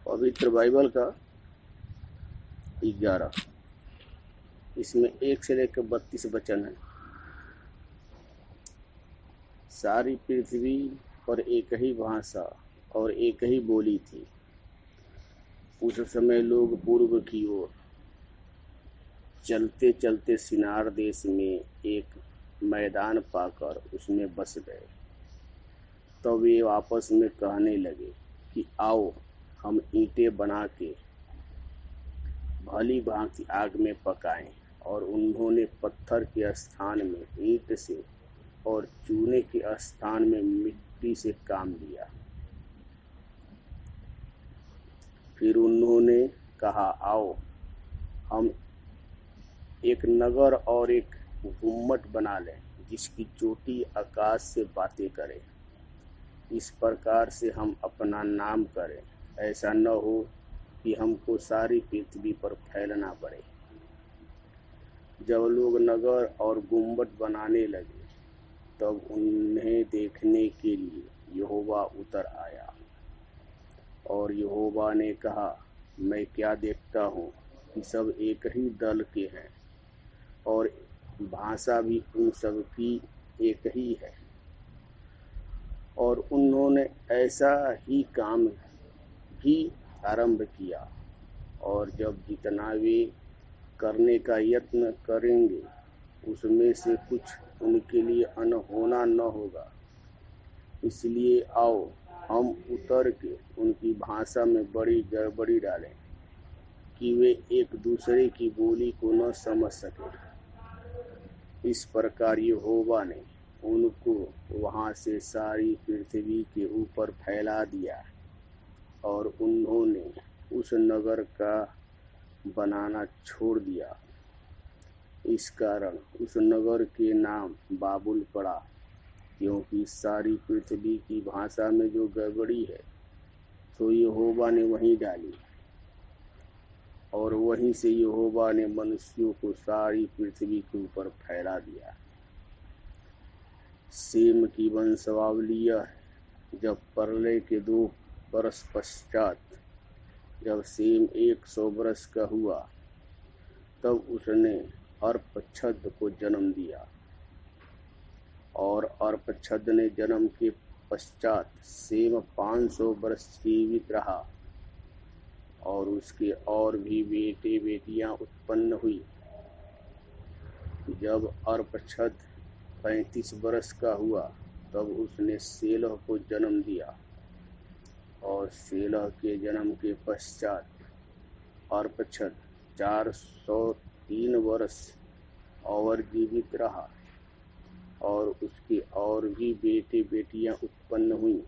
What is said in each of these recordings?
पवित्र बाइबल का 11, इसमें 1 से लेकर 32 वचन है। सारी पृथ्वी पर एक ही भाषा और एक ही बोली थी। उस समय लोग पूर्व की ओर चलते चलते सिनार देश में एक मैदान पाकर उसमें बस गए। तब वे आपस में कहने लगे कि आओ हम ईंटें बना के भली भांति आग में पकाएं। और उन्होंने पत्थर के स्थान में ईंट से और चूने के स्थान में मिट्टी से काम लिया। फिर उन्होंने कहा, आओ हम एक नगर और एक गुम्मट बना लें, जिसकी चोटी आकाश से बातें करे। इस प्रकार से हम अपना नाम करें, ऐसा न हो कि हमको सारी पृथ्वी पर फैलना पड़े। जब लोग नगर और गुम्बद बनाने लगे, तब उन्हें देखने के लिए यहोवा उतर आया। और यहोवा ने कहा, मैं क्या देखता हूँ कि सब एक ही दल के हैं, और भाषा भी उन सब की एक ही है। और उन्होंने ऐसा ही काम भी आरंभ किया। और जब जितना वे करने का यत्न करेंगे, उसमें से कुछ उनके लिए अनहोना न होगा। इसलिए आओ हम उतर के उनकी भाषा में बड़ी गड़बड़ी डालें, कि वे एक दूसरे की बोली को न समझ सके। इस प्रकार यहोवा ने उनको वहां से सारी पृथ्वी के ऊपर फैला दिया। और उन्होंने उस नगर का बनाना छोड़ दिया। इस कारण उस नगर के नाम बाबुल पड़ा, क्योंकि सारी पृथ्वी की भाषा में जो गड़बड़ी है, तो यहोवा ने वहीं डाली। और वहीं से यहोवा ने मनुष्यों को सारी पृथ्वी के ऊपर फैला दिया। सेम की वंशावली यह है। जब प्रलय के 2 वर्ष पश्चात, जब सेम 100 वर्ष का हुआ, तब उसने अर्पक्षद को जन्म दिया। और अर्पक्षद ने जन्म के पश्चात सेम 500 वर्ष जीवित रहा। और उसके और भी बेटे बेटियां उत्पन्न हुई। जब अर्पक्षद 35 वर्ष का हुआ, तब उसने शेलह को जन्म दिया। और शेलह के जन्म के पश्चात अर्पक्षद 403 वर्ष और जीवित रहा। और उसके और भी बेटे बेटियां उत्पन्न हुई।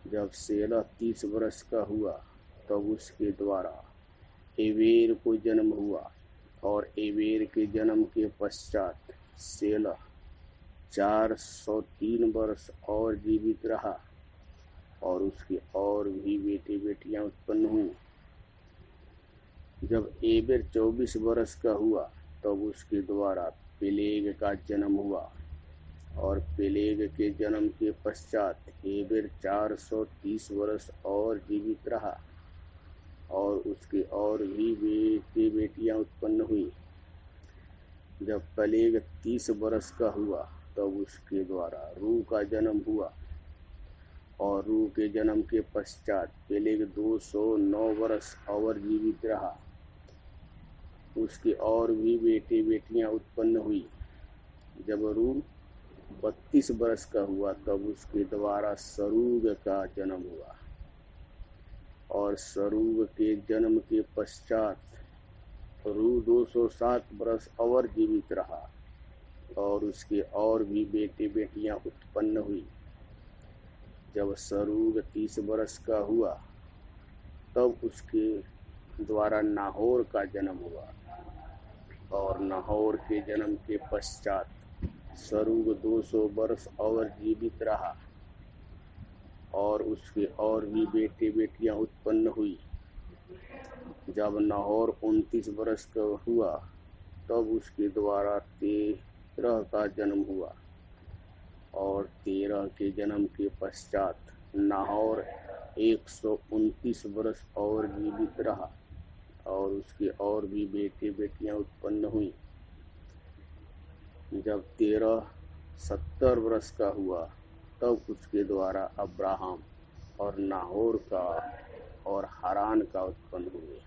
जब शेलह 30 वर्ष का हुआ, तब उसके द्वारा एबेर को जन्म हुआ। और एबेर के जन्म के पश्चात शेलह 403 वर्ष और जीवित रहा। और उसके और भी बेटे बेटियां उत्पन्न हुई। जब एबेर 24 वर्ष का हुआ, तब उसके द्वारा पेलेग का जन्म हुआ। और पेलेग के जन्म के पश्चात एबेर 430 वर्ष और जीवित रहा। और उसके और भी बेटे बेटियां उत्पन्न हुई। जब पेलेग 30 वर्ष का हुआ, तब उसके द्वारा रू का जन्म हुआ। और रू के जन्म के पश्चात पेलेग 209 वर्ष और जीवित रहा। उसके और भी बेटे बेटियां उत्पन्न हुई। जब रू 32 वर्ष का हुआ, तब उसके द्वारा सरूग का जन्म हुआ। और सरूग के जन्म के पश्चात रू 207 वर्ष और जीवित रहा। और उसके और भी बेटे बेटियां उत्पन्न हुई। जब सरूग 30 वर्ष का हुआ, तब उसके द्वारा नाहोर का जन्म हुआ। और नाहोर के जन्म के पश्चात सरूग 200 वर्ष और जीवित रहा। और उसके और भी बेटे बेटियां उत्पन्न हुई। जब नाहोर 29 वर्ष का हुआ, तब उसके द्वारा 13 का जन्म हुआ। और 13 के जन्म के पश्चात नाहोर 129 वर्ष और जीवित रहा और उसके और भी बेटे बेटियां उत्पन्न हुई। जब तेरह 70 वर्ष का हुआ तब उसके द्वारा अब्राहम और नाहोर का और हारान का उत्पन्न हुए।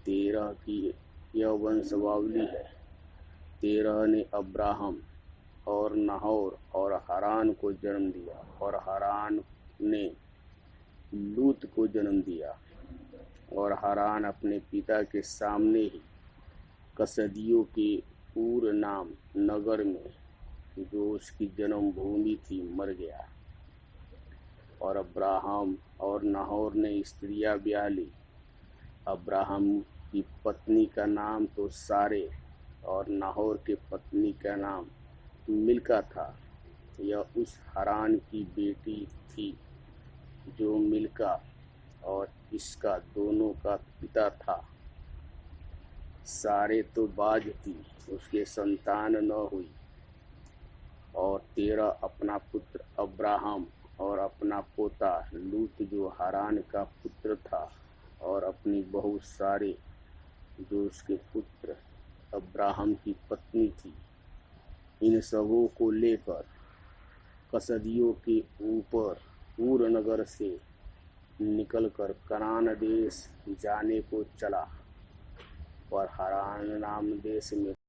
13 की यह वंशावली है। 13 ने अब्राहम और नाहोर और हारान को जन्म दिया और हारान ने लूत को जन्म दिया। और हारान अपने पिता के सामने ही कसदियों के ऊर नाम नगर में, जो उसकी जन्मभूमि थी, मर गया। और अब्राहम और नाहोर ने स्त्रियां ब्याह ली। अब्राहम की पत्नी का नाम तो सारे और नाहोर के पत्नी का नाम मिल्का था। यह उस हारान की बेटी थी जो मिल्का और इसका दोनों का पिता था। सारे तो बाज थी, उसके संतान न हुई। और 13 अपना पुत्र अब्राहम और अपना पोता लूत जो हारान का पुत्र था और अपनी बहू सारे जो उसके पुत्र अब्राहम की पत्नी थी, इन सबों को लेकर कसदियों के ऊपर ऊर नगर से निकलकर कनान देश जाने को चला और हारान नाम देश में